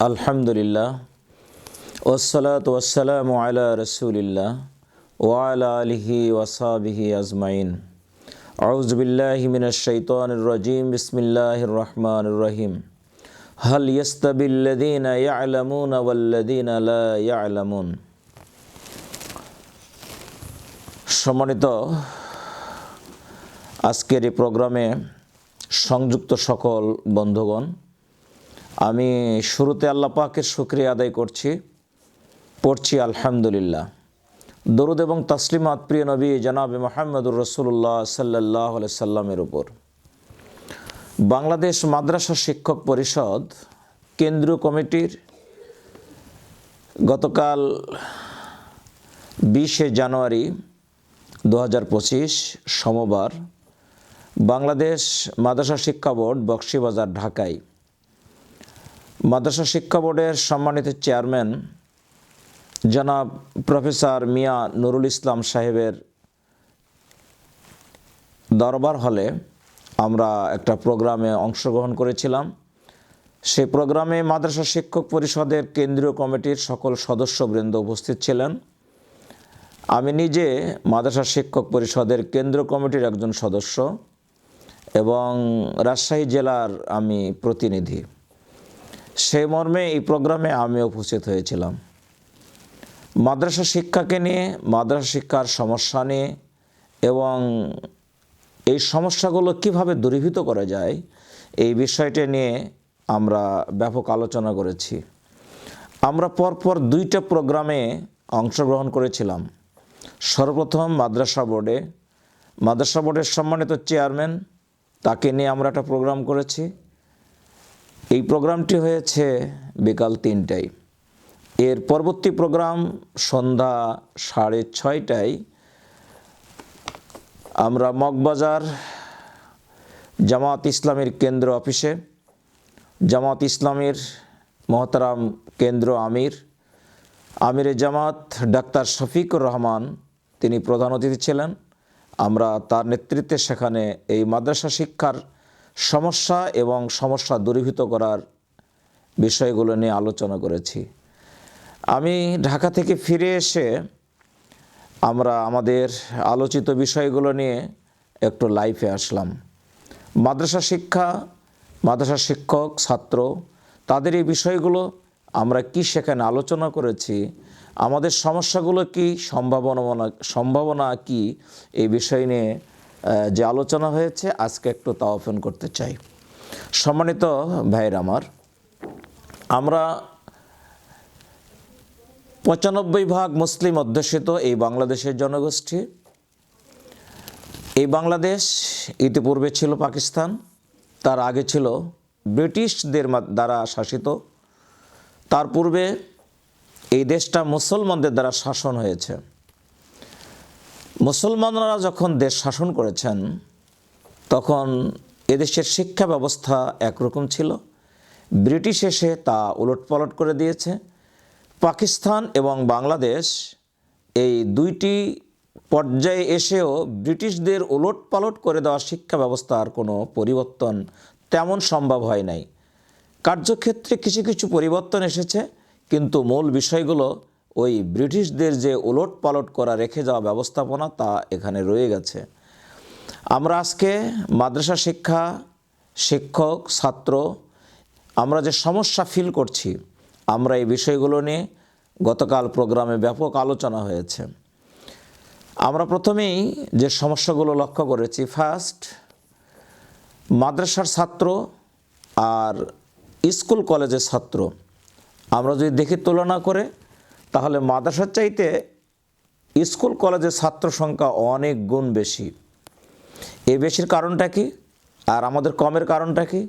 আলহামদুলিল্লাহ ওয়াসসালাতু ওয়াসসালামু আলা রাসূলিল্লাহ ওয়া আলা আলিহি ওয়া সাহবিহি আজমাইন। আউযু বিল্লাহি মিনাশ শাইতানির রাজীম। বিসমিল্লাহির রহমানির রহিম। হাল ইয়াস্তাবিল্লাযীনা ইয়া'লামুনা ওয়াল্লাযীনা লা ইয়া'লামুন। সম্মানিত আজকের এই প্রোগ্রামে সংযুক্ত সকল বন্ধুগণ, আমি শুরুতে আল্লাহ পাকের শুকরিয়া আদায় পড়ছি আলহামদুলিল্লাহ। দরুদ এবং তাসলিমাত প্রিয় নবী জনাবে মুহাম্মদুর রাসূলুল্লাহ সাল্লাল্লাহু আলাইহি সাল্লামের উপর। বাংলাদেশ মাদ্রাসা শিক্ষক পরিষদ কেন্দ্রীয় কমিটির গতকাল 20শে জানুয়ারি 2025 সোমবার বাংলাদেশ মাদ্রাসা শিক্ষা বোর্ড বকশীবাজার ঢাকায় মাদ্রাসা শিক্ষা বোর্ডের সম্মানিত চেয়ারম্যান জনাব প্রফেসর মিয়া নুরুল ইসলাম সাহেবের দরবার হলে আমরা একটা প্রোগ্রামে অংশগ্রহণ করেছিলাম। সেই প্রোগ্রামে মাদ্রাসা শিক্ষক পরিষদের কেন্দ্রীয় কমিটির সকল সদস্যবৃন্দ উপস্থিত ছিলেন। আমি নিজে মাদ্রাসা শিক্ষক পরিষদের কেন্দ্রীয় কমিটির একজন সদস্য এবং রাজশাহী জেলার আমি প্রতিনিধি। সেই মর্মে এই প্রোগ্রামে আমি উপস্থিত হয়েছিলাম। মাদ্রাসা শিক্ষাকে নিয়ে, মাদ্রাসা শিক্ষার সমস্যা নিয়ে এবং এই সমস্যাগুলো কিভাবে দূরীভূত করা যায় এই বিষয়টি নিয়ে আমরা ব্যাপক আলোচনা করেছি। আমরা পরপর 2টা প্রোগ্রামে অংশগ্রহণ করেছিলাম। সর্বপ্রথম মাদ্রাসা বোর্ডের সম্মানিত চেয়ারম্যান, তাকে নিয়ে আমরা একটা প্রোগ্রাম করেছি। এই প্রোগ্রামটি হয়েছে বিকাল 3টায়। এর পরবর্তী প্রোগ্রাম সন্ধ্যা 6:30টায় আমরা মগবাজার জামাত ইসলামীর কেন্দ্র অফিসে জামাত ইসলামীর মহতারাম কেন্দ্র আমিরে জামাত ডাক্তার শফিকুর রহমান, তিনি প্রধান অতিথি ছিলেন। আমরা তার নেতৃত্বে সেখানে এই মাদ্রাসা শিক্ষার সমস্যা এবং সমস্যা দূরীভূত করার বিষয়গুলো নিয়ে আলোচনা করেছি। আমি ঢাকা থেকে ফিরে এসে আমরা আমাদের আলোচিত বিষয়গুলো নিয়ে একটু লাইভে আসলাম। মাদ্রাসা শিক্ষা, মাদ্রাসা শিক্ষক, ছাত্র, তাদের এই বিষয়গুলো আমরা কি সেখানে আলোচনা করেছি, আমাদের সমস্যাগুলো কি, সম্ভাবনা কি, এই বিষয় নিয়ে যে আলোচনা হয়েছে আজকে একটু তা ওপেন করতে চাই। সম্মানিত ভাইয়ের আমার, আমরা 95% মুসলিম অধ্যুষিত এই বাংলাদেশের জনগোষ্ঠী। এই বাংলাদেশ ইতিপূর্বে ছিল পাকিস্তান, তার আগে ছিল ব্রিটিশদের দ্বারা শাসিত, তার পূর্বে এই দেশটা মুসলমানদের দ্বারা শাসন হয়েছে। মুসলমানরা যখন দেশ শাসন করেছেন তখন এদেশের শিক্ষা ব্যবস্থা একরকম ছিল। ব্রিটিশ এসে তা উলটপালট করে দিয়েছে। পাকিস্তান এবং বাংলাদেশ এই 2টি পর্যায়ে এসেও ব্রিটিশদের উলটপালট করে দেওয়া শিক্ষা ব্যবস্থার কোনো পরিবর্তন তেমন সম্ভব হয় নাই। কার্যক্ষেত্রে কিছু কিছু পরিবর্তন এসেছে, কিন্তু মূল বিষয়গুলো ওই ব্রিটিশদের যে উলটপালট করা রেখে যাওয়া ব্যবস্থাপনা তা এখানে রয়ে গেছে। আমরা আজকে মাদ্রাসা শিক্ষা, শিক্ষক, ছাত্র, আমরা যে সমস্যা ফিল করছি, আমরা এই বিষয়গুলো নিয়ে গতকাল প্রোগ্রামে ব্যাপক আলোচনা হয়েছে। আমরা প্রথমেই যে সমস্যাগুলো লক্ষ্য করেছি, ফার্স্ট, মাদ্রাসার ছাত্র আর স্কুল কলেজের ছাত্র আমরা যদি দেখি তুলনা করে, তাহলে মাদ্রাসার চাইতে স্কুল কলেজের ছাত্র সংখ্যা অনেক গুণ বেশি। এই বেশির কারণটা কি আর আমাদের কমের কারণটা কি?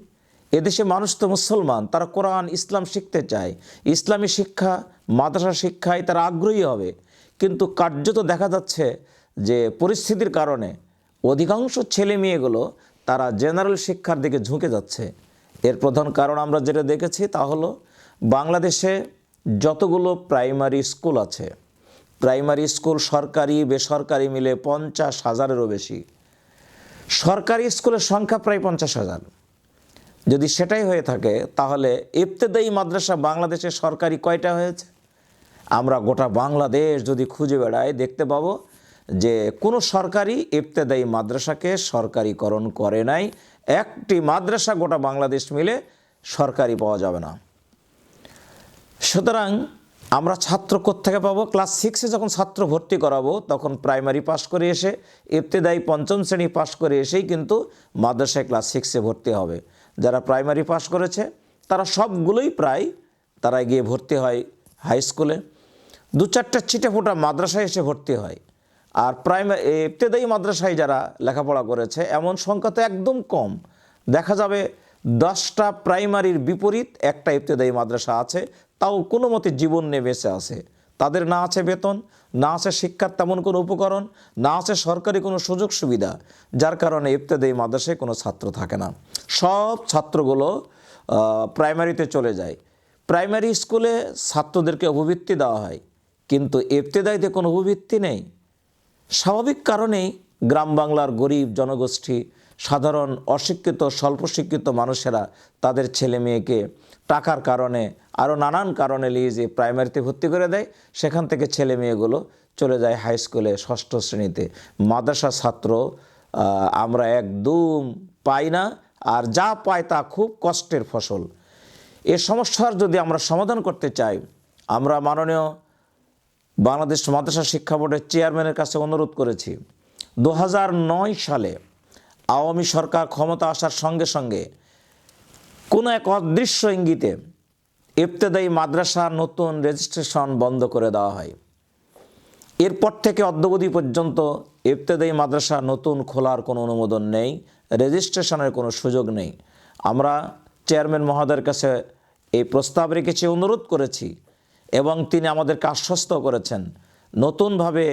এদেশে মানুষ তো মুসলমান, তারা কোরআন ইসলাম শিখতে চায়, ইসলামী শিক্ষা মাদ্রাসা শিক্ষায় তারা আগ্রহী হবে, কিন্তু কার্যত দেখা যাচ্ছে যে পরিস্থিতির কারণে অধিকাংশ ছেলে মেয়েগুলো তারা জেনারেল শিক্ষার দিকে ঝুঁকে যাচ্ছে। এর প্রধান কারণ আমরা যেটা দেখেছি তা হলো, বাংলাদেশে যতগুলো প্রাইমারি স্কুল আছে, প্রাইমারি স্কুল সরকারি বেসরকারি মিলে 50,000-এরও বেশি। সরকারি স্কুলের সংখ্যা প্রায় 50,000, যদি সেটাই হয়ে থাকে তাহলে ইবতেদায়ী মাদ্রাসা বাংলাদেশে সরকারি কয়টা হয়েছে? আমরা গোটা বাংলাদেশ যদি খুঁজে বেড়াই দেখতে পাবো যে কোনো সরকারি ইবতেদায়ী মাদ্রাসাকে সরকারিকরণ করে নাই। একটি মাদ্রাসা গোটা বাংলাদেশ মিলে সরকারি পাওয়া যাবে না। সুতরাং আমরা ছাত্র কোত্থেকে পাবো? ক্লাস 6-এ যখন ছাত্র ভর্তি করাবো তখন প্রাইমারি পাশ করে এসে ইবতেদায়ী পঞ্চম শ্রেণী পাশ করে এসেই কিন্তু মাদ্রাসায় ক্লাস 6-এ ভর্তি হবে। যারা প্রাইমারি পাশ করেছে তারা সবগুলোই প্রায় তারা গিয়ে ভর্তি হয় হাই স্কুলে, 2-4টা ছিটেফোঁটা মাদ্রাসায় এসে ভর্তি হয়। আর ইবতেদায়ী মাদ্রাসায় যারা লেখাপড়া করেছে এমন সংখ্যা তো একদম কম। দেখা যাবে 10টা প্রাইমারির বিপরীত একটা ইবতেদায়ী মাদ্রাসা আছে, তাও কোনো মতে জীবন নিয়ে বেঁচে আছে। তাদের না আছে বেতন, না আছে শিক্ষার তেমন কোনো উপকরণ, না আছে সরকারি কোনো সুযোগ সুবিধা, যার কারণে ইবতেদায়ী মাদ্রাসায় কোনো ছাত্র থাকে না। সব ছাত্রগুলো প্রাইমারিতে চলে যায়। প্রাইমারি স্কুলে ছাত্রদেরকে অভিবৃত্তি দেওয়া হয়, কিন্তু ইবতেদায়ীতে কোনো অভিবৃত্তি নেই। স্বাভাবিক কারণেই গ্রাম বাংলার গরিব জনগোষ্ঠী, সাধারণ অশিক্ষিত স্বল্প শিক্ষিত মানুষেরা তাদের ছেলে মেয়েকে টাকার কারণে আরও নানান কারণে নিয়ে যে প্রাইমারিতে ভর্তি করে দেয়, সেখান থেকে ছেলে মেয়েগুলো চলে যায় হাই স্কুলে 6ষ্ঠ শ্রেণীতে। মাদ্রাসা ছাত্র আমরা একদম পাই না, আর যা পাই তা খুব কষ্টের ফসল। এ সমস্যার যদি আমরা সমাধান করতে চাই, আমরা মাননীয় বাংলাদেশ মাদ্রাসা শিক্ষা বোর্ডের চেয়ারম্যানের কাছে অনুরোধ করেছি। 2009 সালে আওয়ামী সরকার ক্ষমতা আসার সঙ্গে সঙ্গে কোনো এক অদৃশ্য ইঙ্গিতে ইবতেদায়ী মাদ্রাসা নতুন রেজিস্ট্রেশন বন্ধ করে দেওয়া হয়। এরপর থেকে অদ্যাবধি পর্যন্ত ইবতেদায়ী মাদ্রাসা নতুন খোলার কোনো অনুমোদন নেই, রেজিস্ট্রেশনের কোনো সুযোগ নেই। আমরা চেয়ারম্যান মহোদয়ের কাছে এই প্রস্তাব রেখেছি, অনুরোধ করেছি, এবং তিনি আমাদেরকে আশ্বস্ত করেছেন নতুনভাবে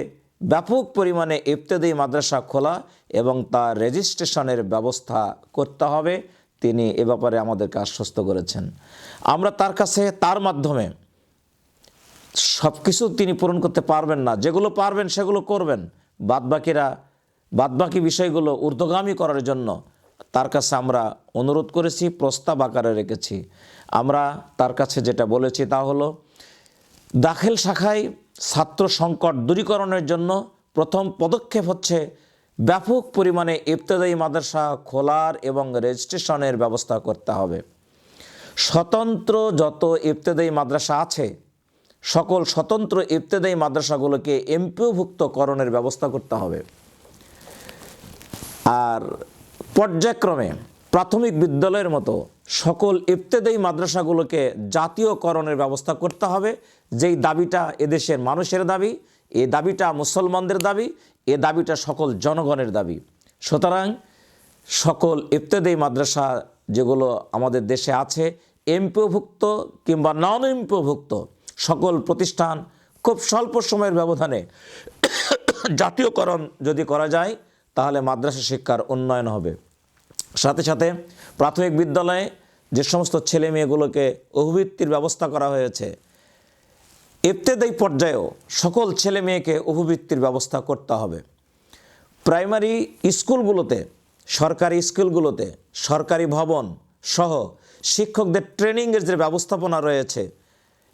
ব্যাপক পরিমাণে ইবতেদায়ী মাদ্রাসা খোলা এবং তার রেজিস্ট্রেশনের ব্যবস্থা করতে হবে। তিনি এ ব্যাপারে আমাদেরকে আশ্বস্ত করেছেন। আমরা তার কাছে তার মাধ্যমে সব কিছু তিনি পূরণ করতে পারবেন না, যেগুলো পারবেন সেগুলো করবেন, বাদবাকি বিষয়গুলো ঊর্ধ্বগামী করার জন্য তার কাছে আমরা অনুরোধ করেছি, প্রস্তাব আকারে রেখেছি। আমরা তার কাছে যেটা বলেছি তা হলো, দাখিল শাখায় ছাত্র সংকট দূরীকরণের জন্য প্রথম পদক্ষেপ হচ্ছে ব্যাপক পরিমাণে ইবতেদায়ী মাদ্রাসা খোলার এবং রেজিস্ট্রেশনের ব্যবস্থা করতে হবে। স্বতন্ত্র যত ইবতেদায়ী মাদ্রাসা আছে সকল স্বতন্ত্র ইবতেদায়ী মাদ্রাসাগুলোকে এমপিওভুক্তকরণের ব্যবস্থা করতে হবে। আর পর্যায়ক্রমে প্রাথমিক বিদ্যালয়ের মতো সকল ইবতেদায়ী মাদ্রাসাগুলোকে জাতীয়করণের ব্যবস্থা করতে হবে। যেই দাবিটা এদেশের মানুষের দাবি, এই দাবিটা মুসলমানদের দাবি, এ দাবিটা সকল জনগণের দাবি। সুতরাং সকল ইবতেদায়ী মাদ্রাসা যেগুলো আমাদের দেশে আছে, এমপিওভুক্ত কিংবা নন এমপিওভুক্ত সকল প্রতিষ্ঠান খুব স্বল্প সময়ের ব্যবধানে জাতীয়করণ যদি করা যায় তাহলে মাদ্রাসা শিক্ষার উন্নয়ন হবে। সাথে সাথে প্রাথমিক বিদ্যালয়ে যে সমস্ত ছেলে মেয়েগুলোকে অভিবৃত্তির ব্যবস্থা করা হয়েছে, ইবতেদায়ী পর্যায়েও সকল ছেলে মেয়েকে অভিবৃত্তির ব্যবস্থা করতে হবে। প্রাইমারি স্কুলগুলোতে, সরকারি স্কুলগুলোতে সরকারি ভবন সহ শিক্ষকদের ট্রেনিংয়ের যে ব্যবস্থাপনা রয়েছে,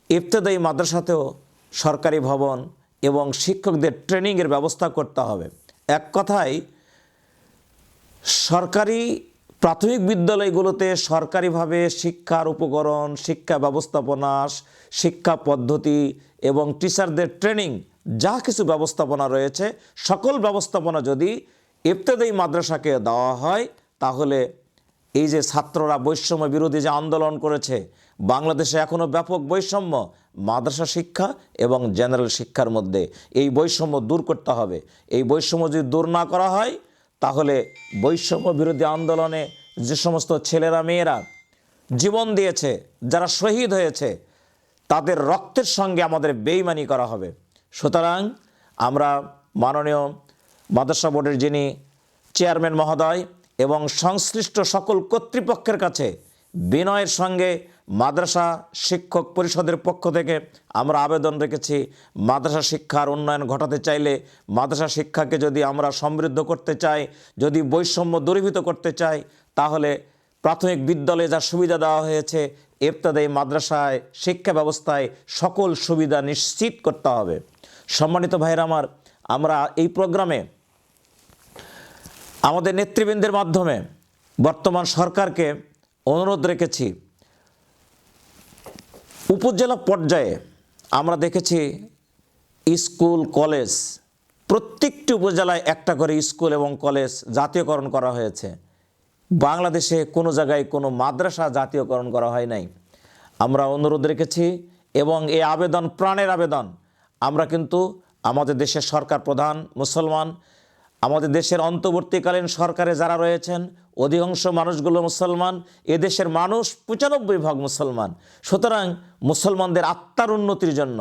ইবতেদায়ী মাদ্রাসাতেও সরকারি ভবন এবং শিক্ষকদের ট্রেনিংয়ের ব্যবস্থা করতে হবে। এক কথায় সরকারি প্রাথমিক বিদ্যালয়গুলোতে সরকারিভাবে শিক্ষার উপকরণ, শিক্ষা ব্যবস্থাপনা, শিক্ষা পদ্ধতি এবং টিচারদের ট্রেনিং যা কিছু ব্যবস্থাপনা রয়েছে, সকল ব্যবস্থাপনা যদি ইবতেদায়ী মাদ্রাসাকে দেওয়া হয় তাহলে এই যে ছাত্ররা বৈষম্য বিরোধী যে আন্দোলন করেছে, বাংলাদেশে এখনও ব্যাপক বৈষম্য মাদ্রাসা শিক্ষা এবং জেনারেল শিক্ষার মধ্যে, এই বৈষম্য দূর করতে হবে। এই বৈষম্য যদি দূর না করা হয় তাহলে বৈষম্য বিরোধী আন্দোলনে যে সমস্ত ছেলেরা মেয়েরা জীবন দিয়েছে, যারা শহীদ হয়েছে, তাদের রক্তের সঙ্গে আমাদের বেইমানি করা হবে। সুতরাং আমরা মাননীয় মাদ্রাসা বোর্ডের যিনি চেয়ারম্যান মহোদয় এবং সংশ্লিষ্ট সকল কর্তৃপক্ষের কাছে বিনয়ের সঙ্গে মাদ্রাসা শিক্ষক পরিষদের পক্ষ থেকে আমরা আবেদন রেখেছি, মাদ্রাসা শিক্ষার উন্নয়ন ঘটাতে চাইলে, মাদ্রাসা শিক্ষাকে যদি আমরা সমৃদ্ধ করতে চাই, যদি বৈষম্য দূরীভূত করতে চাই, তাহলে প্রাথমিক বিদ্যালয়ে যা সুবিধা দেওয়া হয়েছে, ইবতেদায়ী মাদ্রাসায় শিক্ষা ব্যবস্থায় সকল সুবিধা নিশ্চিত করতে হবে। সম্মানিত ভাইরা আমার, আমরা এই প্রোগ্রামে আমাদের নেতৃবৃন্দের মাধ্যমে বর্তমান সরকারকে অনুরোধ রেখেছি, উপজেলা পর্যায়ে আমরা দেখেছি স্কুল কলেজ, প্রত্যেকটি উপজেলায় একটা করে স্কুল এবং কলেজ জাতীয়করণ করা হয়েছে। বাংলাদেশে কোনো জায়গায় কোনো মাদ্রাসা জাতীয়করণ করা হয় নাই। আমরা অনুরোধ রেখেছি এবং এই আবেদন প্রাণের আবেদন। আমরা কিন্তু আমাদের দেশের সরকার প্রধান মুসলমান, আমাদের দেশের অন্তর্বর্তীকালীন সরকারে যারা রয়েছেন অধিকাংশ মানুষগুলো মুসলমান, এদেশের মানুষ 95% মুসলমান। সুতরাং মুসলমানদের আত্মার উন্নতির জন্য,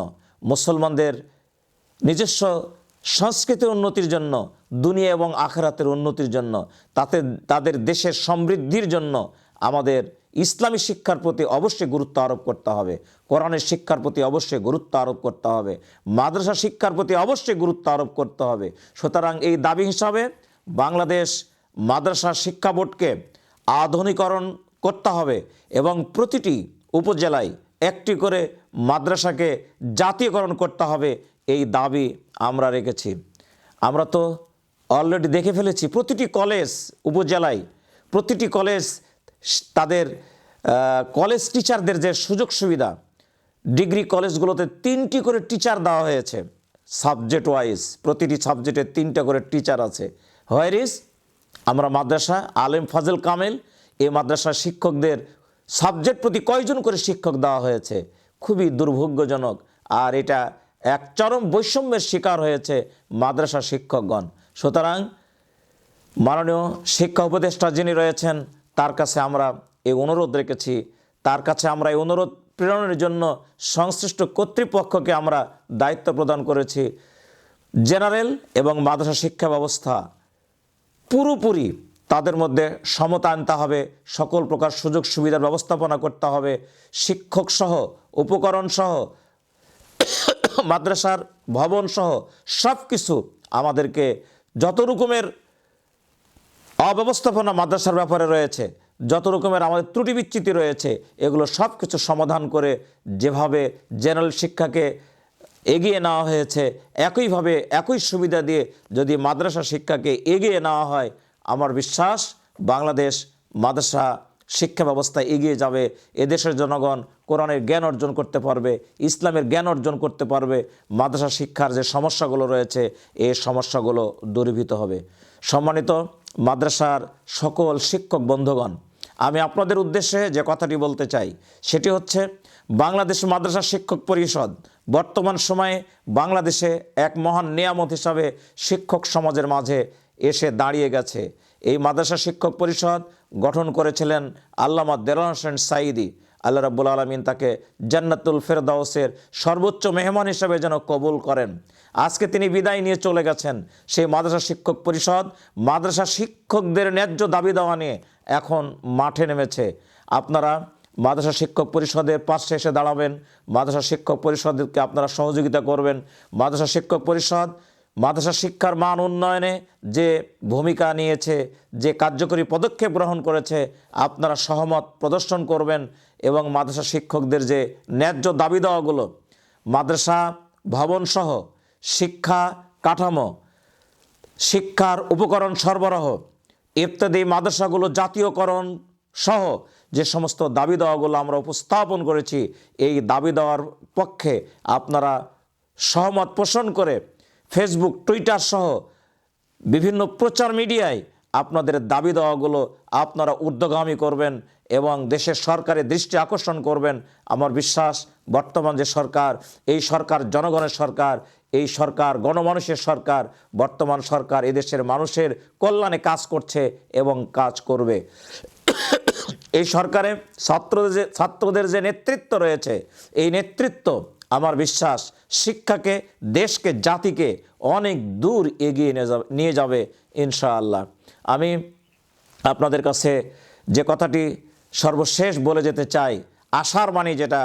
মুসলমানদের নিজস্ব সংস্কৃতির উন্নতির জন্য, দুনিয়া এবং আখিরাতের উন্নতির জন্য, তাদের দেশের সমৃদ্ধির জন্য আমাদের ইসলামী শিক্ষার প্রতি অবশ্যই গুরুত্ব আরোপ করতে হবে, কোরআনের শিক্ষার প্রতি অবশ্যই গুরুত্ব আরোপ করতে হবে, মাদ্রাসা শিক্ষার প্রতি অবশ্যই গুরুত্ব আরোপ করতে হবে। সুতরাং এই দাবি হিসাবে বাংলাদেশ মাদ্রাসা শিক্ষা বোর্ডকে আধুনিকরণ করতে হবে এবং প্রতিটি উপজেলায় একটি করে মাদ্রাসাকে জাতীয়করণ করতে হবে, এই দাবি আমরা রেখেছি। আমরা তো অলরেডি দেখে ফেলেছি প্রতিটি কলেজ উপজেলায়, প্রতিটি কলেজ তাদের কলেজ টিচারদের যে সুযোগ সুবিধা, ডিগ্রি কলেজগুলোতে 3টি করে টিচার দেওয়া হয়েছে সাবজেক্ট ওয়াইজ, প্রতিটি সাবজেক্টে 3টা করে টিচার আছে। হোয়ার ইজ আমরা মাদ্রাসা আলেম ফাজল কামেল, এই মাদ্রাসার শিক্ষকদের সাবজেক্ট প্রতি কয়জন করে শিক্ষক দেওয়া হয়েছে, খুবই দুর্ভাগ্যজনক। আর এটা এক চরম বৈষম্যের শিকার হয়েছে মাদ্রাসা শিক্ষকগণ। সুতরাং মাননীয় শিক্ষা উপদেষ্টা যিনি রয়েছেন তার কাছে আমরা এই অনুরোধ রেখেছি, তার কাছে আমরা এই অনুরোধ প্রেরণের জন্য সংশ্লিষ্ট কর্তৃপক্ষকে আমরা দায়িত্ব প্রদান করেছি। জেনারেল এবং মাদ্রাসা শিক্ষা ব্যবস্থা পুরোপুরি তাদের মধ্যে সমতা আনতে হবে, সকল প্রকার সুযোগ সুবিধার ব্যবস্থাপনা করতে হবে, শিক্ষক সহ উপকরণ সহ মাদ্রাসার ভবন সহ সব কিছু আমাদেরকে, যত রকমের অব্যবস্থাপনা মাদ্রাসার ব্যাপারে রয়েছে, যত রকমের আমাদের ত্রুটি বিচ্যুতি রয়েছে, এগুলো সব কিছু সমাধান করে যেভাবে জেনারেল শিক্ষাকে এগিয়ে নেওয়া হয়েছে একইভাবে একই সুবিধা দিয়ে যদি মাদ্রাসা শিক্ষাকে এগিয়ে নেওয়া হয়, আমার বিশ্বাস বাংলাদেশ মাদ্রাসা শিক্ষা ব্যবস্থা এগিয়ে যাবে। এদেশের জনগণ কোরআনের জ্ঞান অর্জন করতে পারবে, ইসলামের জ্ঞান অর্জন করতে পারবে, মাদ্রাসা শিক্ষার যে সমস্যাগুলো রয়েছে এই সমস্যাগুলো দূরীভূত হবে। সম্মানিত মাদ্রাসার সকল শিক্ষক বন্ধুগণ, আমি আপনাদের উদ্দেশ্যে যে কথাটি বলতে চাই সেটি হচ্ছে, বাংলাদেশ মাদ্রাসা শিক্ষক পরিষদ বর্তমান সময়ে বাংলাদেশে এক মহান নিয়ামত হিসাবে শিক্ষক সমাজের মাঝে এসে দাঁড়িয়ে গেছে। এই মাদ্রাসা শিক্ষক পরিষদ গঠন করেছিলেন আল্লামা দেলোয়ার হোসেন সাঈদী। আল্লাহ রাব্বুল আলামিন তাকে জান্নাতুল ফেরদাউসের সর্বোচ্চ মেহমান হিসেবে যেন কবুল করেন। আজকে তিনি বিদায় নিয়ে চলে গেছেন। সেই মাদ্রাসা শিক্ষক পরিষদ মাদ্রাসা শিক্ষকদের ন্যায্য দাবি দেওয়া নিয়ে এখন মাঠে নেমেছে। আপনারা মাদ্রাসা শিক্ষক পরিষদের পাশে এসে দাঁড়াবেন, মাদ্রাসা শিক্ষক পরিষদকে আপনারা সহযোগিতা করবেন। মাদ্রাসা শিক্ষক পরিষদ মাদ্রাসা শিক্ষার মান উন্নয়নে যে ভূমিকা নিয়েছে, যে কার্যকরী পদক্ষেপ গ্রহণ করেছে, আপনারা সহমত প্রদর্শন করবেন এবং মাদ্রাসা শিক্ষকদের যে ন্যায্য দাবি দেওয়াগুলো, মাদ্রাসা ভবনসহ শিক্ষা কাঠামো, শিক্ষার উপকরণ সরবরাহ, ইবতেদায়ী মাদ্রাসাগুলো জাতীয়করণ সহ যে সমস্ত দাবি দেওয়াগুলো আমরা উপস্থাপন করেছি, এই দাবি দেওয়ার পক্ষে আপনারা সহমত পোষণ করে ফেসবুক টুইটার সহ বিভিন্ন প্রচার মিডিয়ায় আপনাদের দাবি দেওয়াগুলো আপনারা ঊর্ধ্বগামী করবেন এবং দেশের সরকারের দৃষ্টি আকর্ষণ করবেন। আমার বিশ্বাস বর্তমান যে সরকার, এই সরকার জনগণের সরকার, এই সরকার গণমানুষের সরকার, বর্তমান সরকার এদেশের মানুষের কল্যাণে কাজ করছে এবং কাজ করবে। এই সরকারে ছাত্রদের যে নেতৃত্ব রয়েছে, এই নেতৃত্ব আমার বিশ্বাস শিক্ষাকে, দেশকে, জাতিকে অনেক দূর এগিয়ে নিয়ে যাবে ইনশাআল্লাহ। আমি আপনাদের কাছে যে কথাটি সর্বশেষ বলে যেতে চাই, আশার বাণী যেটা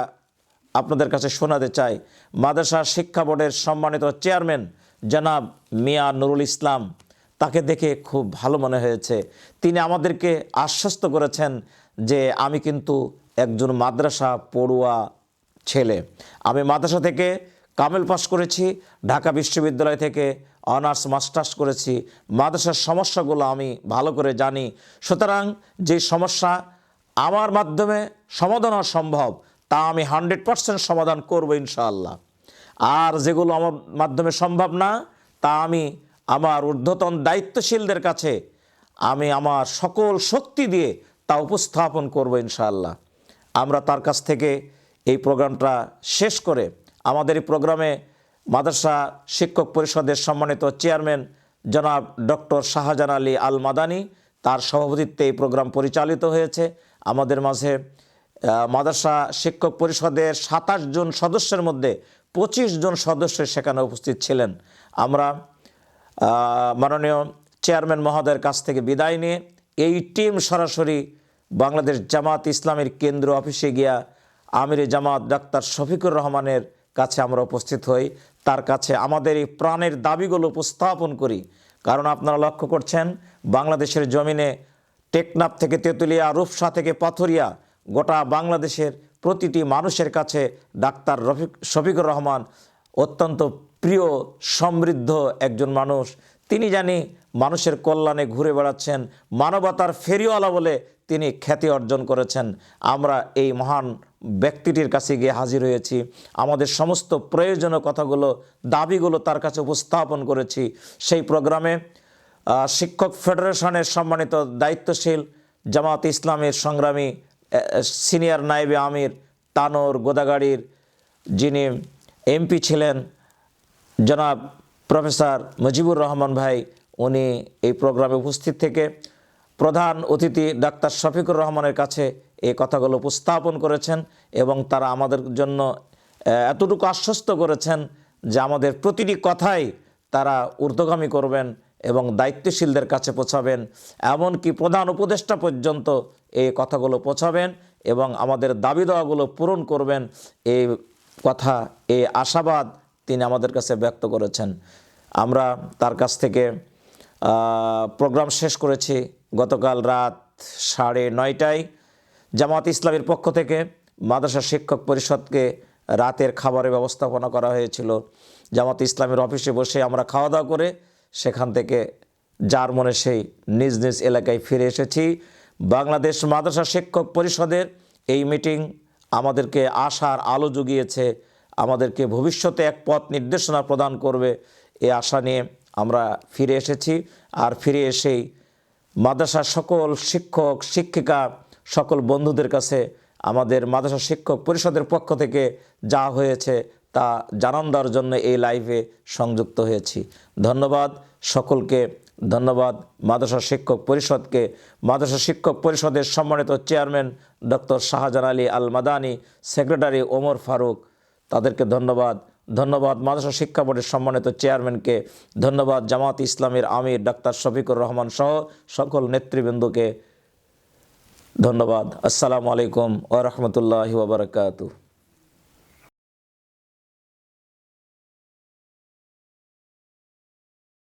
আপনাদের কাছে শোনাতে চাই, মাদ্রাসা শিক্ষা বোর্ডের সম্মানিত চেয়ারম্যান জনাব মিয়া নুরুল ইসলাম, তাকে দেখে খুব ভালো মনে হয়েছে। তিনি আমাদেরকে আশ্বস্ত করেছেন যে আমি কিন্তু একজন মাদ্রাসা পড়ুয়া ছেলে। আমি মাদ্রাসা থেকে কামেল পাস করেছি, ঢাকা বিশ্ববিদ্যালয় থেকে অনার্স মাস্টার্স করেছি। মাদ্রাসার সমস্যাগুলো আমি ভালো করে জানি। সুতরাং যে সমস্যা আমার মাধ্যমে সমাধান হওয়া সম্ভব তা আমি 100% সমাধান করব ইনশাআল্লাহ। আর যেগুলো আমার মাধ্যমে সম্ভব না তা আমি আমার ঊর্ধ্বতন দায়িত্বশীলদের কাছে আমি আমার সকল শক্তি দিয়ে তা উপস্থাপন করব ইনশাআল্লাহ। আমরা তার কাছ থেকে এই প্রোগ্রামটা শেষ করে আমাদের এই প্রোগ্রামে মাদ্রাসা শিক্ষক পরিষদের সম্মানিত চেয়ারম্যান জনাব ডক্টর শাহজাহান আলী আল মাদানী, তার সভাপতিত্বে এই প্রোগ্রাম পরিচালিত হয়েছে। আমাদের মাঝে মাদ্রাসা শিক্ষক পরিষদের 27 জন সদস্যের মধ্যে 25 জন সদস্য সেখানে উপস্থিত ছিলেন। আমরা মাননীয় চেয়ারম্যান মহোদয়ের কাছ থেকে বিদায় নিয়ে এই টিম সরাসরি বাংলাদেশ জামাত ইসলামের কেন্দ্র অফিসে গিয়া আমিরে জামাত ডাক্তার শফিকুর রহমানের কাছে আমরা উপস্থিত হই। তার কাছে আমাদের এই প্রাণের দাবিগুলো উপস্থাপন করি। কারণ আপনারা লক্ষ্য করছেন বাংলাদেশের জমিনে টেকনাফ থেকে তেঁতুলিয়া, রূপসা থেকে পাথরিয়া, গোটা বাংলাদেশের প্রতিটি মানুষের কাছে ডাক্তার শফিকুর রহমান অত্যন্ত প্রিয়, সমৃদ্ধ একজন মানুষ। তিনি জানি মানুষের কল্যাণে ঘুরে বেড়াচ্ছেন, মানবতার ফেরিওয়ালা বলে তিনি খ্যাতি অর্জন করেছেন। আমরা এই মহান ব্যক্তিটির কাছে গিয়ে হাজির হয়েছি, আমাদের সমস্ত প্রয়োজনীয় কথাগুলো, দাবিগুলো তার কাছে উপস্থাপন করেছি। সেই প্রোগ্রামে শিক্ষক ফেডারেশনের সম্মানিত দায়িত্বশীল জামাত ইসলামের সংগ্রামী সিনিয়র নায়েবে আমির তানোর গোদাগাড়ির যিনি এমপি ছিলেন জনাব প্রফেসর মুজিবুর রহমান ভাই, উনি এই প্রোগ্রামে উপস্থিত থেকে প্রধান অতিথি ডাক্তার শফিকুর রহমানের কাছে এই কথাগুলো উপস্থাপন করেছেন এবং তারা আমাদের জন্য এতটুকু আশ্বস্ত করেছেন যে আমাদের প্রতিটি কথাই তারা ঊর্ধ্বগামী করবেন এবং দায়িত্বশীলদের কাছে পৌঁছাবেন, এমনকি প্রধান উপদেষ্টা পর্যন্ত এই কথাগুলো পৌঁছাবেন এবং আমাদের দাবি দেওয়াগুলো পূরণ করবেন। এই কথা, এই আশাবাদ তিনি আমাদের কাছে ব্যক্ত করেছেন। আমরা তার কাছ থেকে প্রোগ্রাম শেষ করেছি গতকাল রাত 9:30টায়। জামাত ইসলামের পক্ষ থেকে মাদ্রাসা শিক্ষক পরিষদকে রাতের খাবারের ব্যবস্থাপনা করা হয়েছিল। জামাত ইসলামের অফিসে বসে আমরা খাওয়া দাওয়া করে সেখান থেকে যার মনে সেই নিজ নিজ এলাকায় ফিরে এসেছি। বাংলাদেশ মাদ্রাসা শিক্ষক পরিষদের এই মিটিং আমাদেরকে আশার আলো জুগিয়েছে, আমাদেরকে ভবিষ্যতে এক পথ নির্দেশনা প্রদান করবে এই আশা নিয়ে আমরা ফিরে এসেছি। আর ফিরে এসেই মাদ্রাসার সকল শিক্ষক শিক্ষিকা সকল বন্ধুদের কাছে আমাদের মাদ্রাসা শিক্ষক পরিষদের পক্ষ থেকে যা হয়েছে তা জানান দেওয়ার জন্য এই লাইভে সংযুক্ত হয়েছি। ধন্যবাদ সকলকে, ধন্যবাদ মাদ্রাসা শিক্ষক পরিষদকে, মাদ্রাসা শিক্ষক পরিষদের সম্মানিত চেয়ারম্যান ডক্টর শাহজাহান আলী আল মাদানী, সেক্রেটারি ওমর ফারুক, তাদেরকে ধন্যবাদ। ধন্যবাদ মাদ্রাসা শিক্ষা বোর্ডের সম্মানিত চেয়ারম্যানকে, ধন্যবাদ জামাত ইসলামের আমির ডাক্তার শফিকুর রহমান সহ সকল নেতৃবৃন্দকে ধন্যবাদ। আসসালামু আলাইকুম ওয়া রাহমাতুল্লাহি ওয়া বারাকাতুহু।